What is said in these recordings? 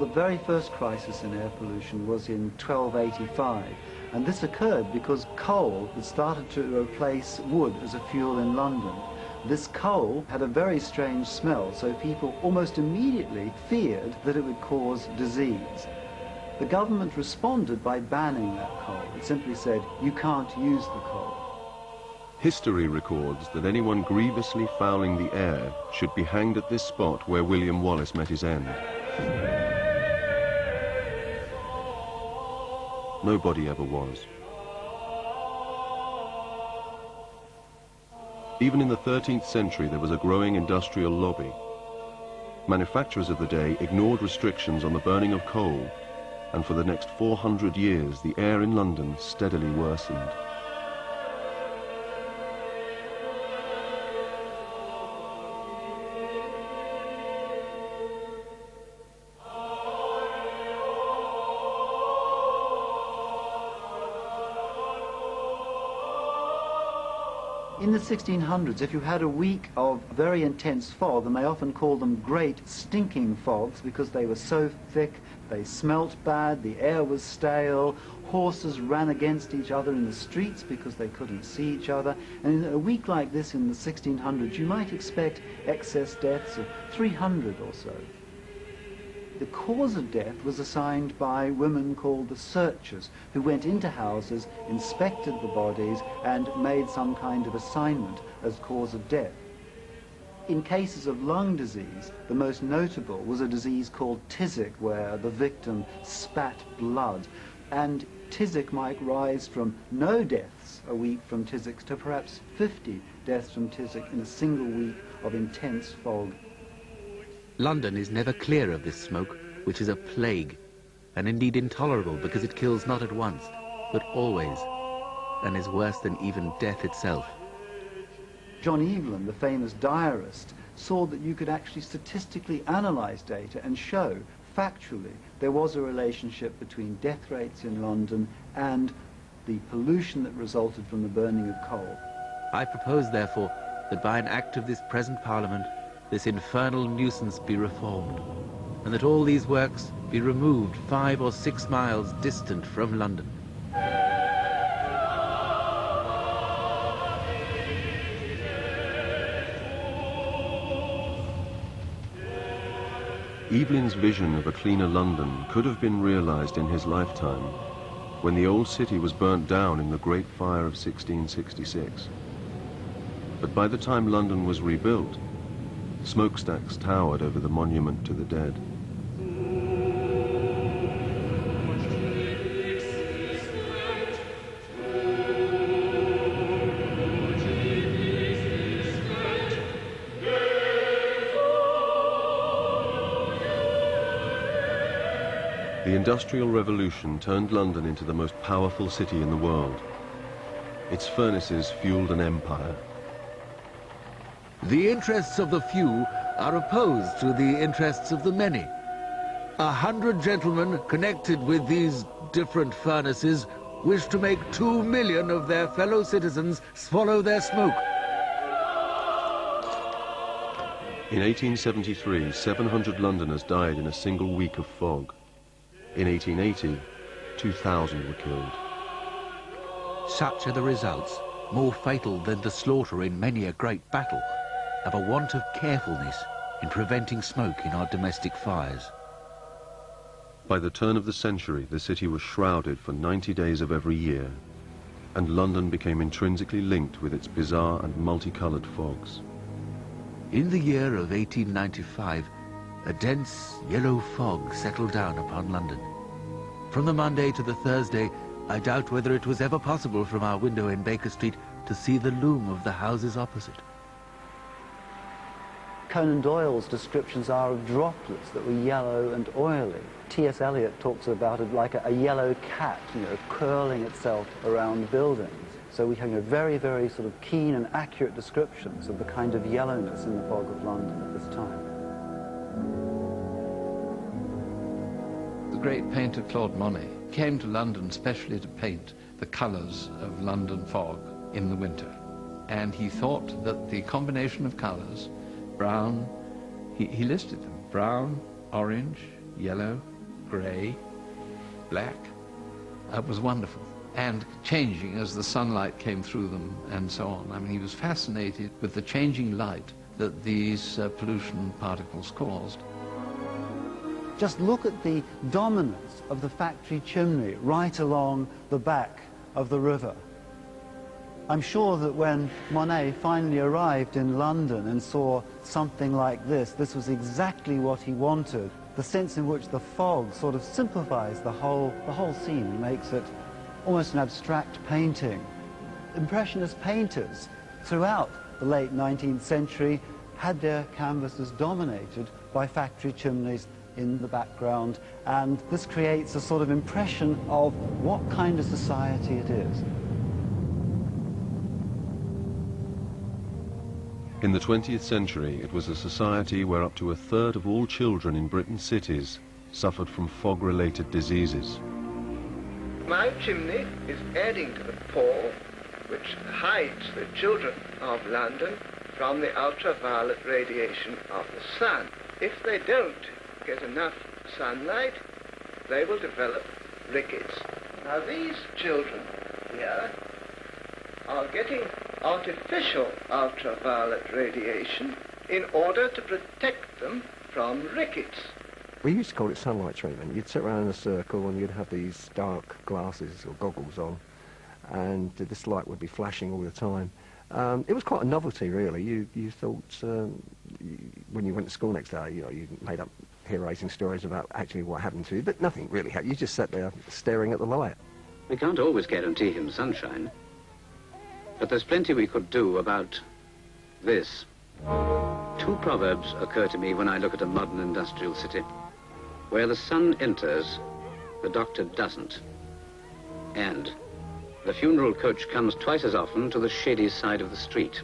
very first crisis in air pollution was in 1285, and this occurred because coal had started to replace wood as a fuel in London. This coal had a very strange smell, so people almost immediately feared that it would cause disease. The government responded by banning that coal. It simply said, you can't use the coal. History records that anyone grievously fouling the air should be hanged at this spot where William Wallace met his end. Nobody ever was. Even in the 13th century, there was a growing industrial lobby. Manufacturers of the day ignored restrictions on the burning of coal, and for the next 400 years, the air in London steadily worsened. In the 1600s, if you had a week of very intense fog, and they often called them great stinking fogs because they were so thick, they smelt bad, the air was stale, horses ran against each other in the streets because they couldn't see each other, and in a week like this in the 1600s, you might expect excess deaths of 300 or so. The cause of death was assigned by women called the searchers, who went into houses, inspected the bodies, and made some kind of assignment as cause of death. In cases of lung disease, the most notable was a disease called Tisick, where the victim spat blood. And Tisick might rise from no deaths a week from Tisick to perhaps 50 deaths from Tisick in a single week of intense fog. London is never clear of this smoke, which is a plague, and indeed intolerable because it kills not at once, but always, and is worse than even death itself. John Evelyn, the famous diarist, saw that you could actually statistically analyze data and show, factually, there was a relationship between death rates in London and the pollution that resulted from the burning of coal. I propose, therefore, that by an act of this present Parliament, this infernal nuisance be reformed, and that all these works be removed 5 or 6 miles distant from London. Evelyn's vision of a cleaner London could have been realized in his lifetime, when the old city was burnt down in the Great Fire of 1666. But by the time London was rebuilt, smokestacks towered over the monument to the dead. The Industrial Revolution turned London into the most powerful city in the world. Its furnaces fueled an empire. The interests of the few are opposed to the interests of the many. 100 gentlemen connected with these different furnaces wish to make 2 million of their fellow citizens swallow their smoke. In 1873, 700 Londoners died in a single week of fog. In 1880, 2,000 were killed. Such are the results, more fatal than the slaughter in many a great battle, of a want of carefulness in preventing smoke in our domestic fires. By the turn of the century, the city was shrouded for 90 days of every year, and London became intrinsically linked with its bizarre and multicolored fogs. In the year of 1895, a dense yellow fog settled down upon London. From the Monday to the Thursday, I doubt whether it was ever possible from our window in Baker Street to see the loom of the houses opposite. Conan Doyle's descriptions are of droplets that were yellow and oily. T.S. Eliot talks about it like a yellow cat, curling itself around buildings. So we have very, very sort of keen and accurate descriptions of the kind of yellowness in the fog of London at this time. The great painter Claude Monet came to London specially to paint the colours of London fog in the winter. And he thought that the combination of colours, brown, he listed them, brown, orange, yellow, grey, black. It was wonderful, and changing as the sunlight came through them and so on. I mean, he was fascinated with the changing light that these pollution particles caused. Just look at the dominance of the factory chimney right along the back of the river. I'm sure that when Monet finally arrived in London and saw something like this was exactly what he wanted. The sense in which the fog sort of simplifies the whole scene and makes it almost an abstract painting. Impressionist painters throughout the late 19th century had their canvases dominated by factory chimneys in the background, and this creates a sort of impression of what kind of society it is. In the 20th century, it was a society where up to a third of all children in Britain's cities suffered from fog-related diseases. My chimney is adding to the pall which hides the children of London from the ultraviolet radiation of the sun. If they don't get enough sunlight, they will develop rickets. Now these children here are getting artificial ultraviolet radiation in order to protect them from rickets. We used to call it sunlight treatment. You'd sit around in a circle and you'd have these dark glasses or goggles on, and this light would be flashing all the time. It was quite a novelty, really. You thought, when you went to school next day, you made up hair-raising stories about actually what happened to you, but nothing really happened. You just sat there staring at the light. We can't always guarantee him sunshine, but there's plenty we could do about this. Two proverbs occur to me when I look at a modern industrial city. Where the sun enters, the doctor doesn't. And the funeral coach comes twice as often to the shady side of the street.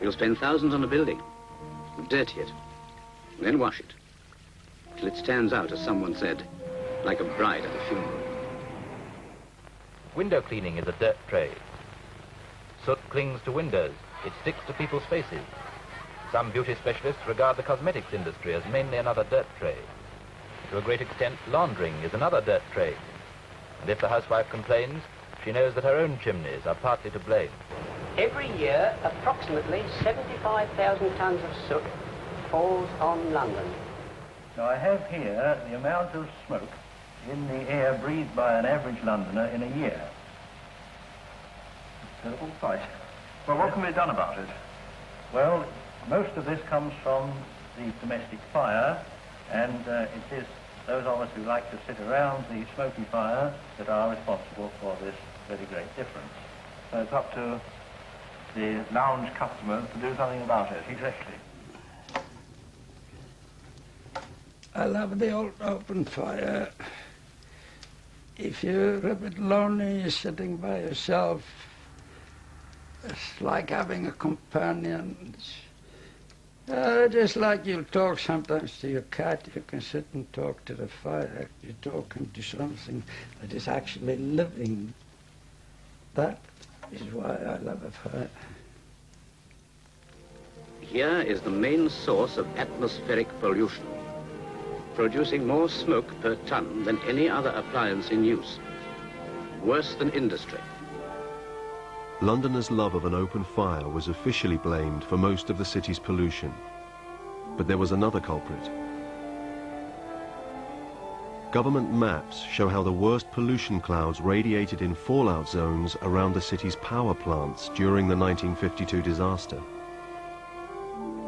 We'll spend thousands on a building, dirty it, and then wash it, till it stands out, as someone said, like a bride at a funeral. Window cleaning is a dirt trade. Soot clings to windows. It sticks to people's faces. Some beauty specialists regard the cosmetics industry as mainly another dirt trade. To a great extent, laundering is another dirt trade. And if the housewife complains, she knows that her own chimneys are partly to blame. Every year, approximately 75,000 tons of soot falls on London. Now I have here the amount of smoke in the air breathed by an average Londoner in a year. Terrible sight. Well, what can be done about it? Well, most of this comes from the domestic fire, and it is those of us who like to sit around the smoky fire that are responsible for this very great difference. So it's up to the lounge customers to do something about it. Exactly. I love the old open fire. If you're a bit lonely, you're sitting by yourself, it's like having a companion. Just like you'll talk sometimes to your cat, you can sit and talk to the fire. You're talking to something that is actually living. That is why I love a fire. Here is the main source of atmospheric pollution, producing more smoke per ton than any other appliance in use. Worse than industry. Londoners' love of an open fire was officially blamed for most of the city's pollution. But there was another culprit. Government maps show how the worst pollution clouds radiated in fallout zones around the city's power plants during the 1952 disaster.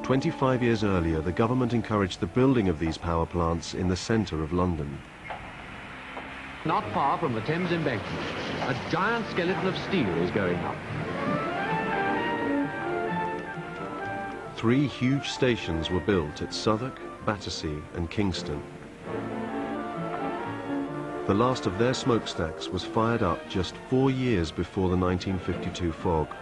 25 years earlier, the government encouraged the building of these power plants in the centre of London. Not far from the Thames embankment, a giant skeleton of steel is going up. 3 huge stations were built at Southwark, Battersea and Kingston. The last of their smokestacks was fired up just 4 years before the 1952 fog.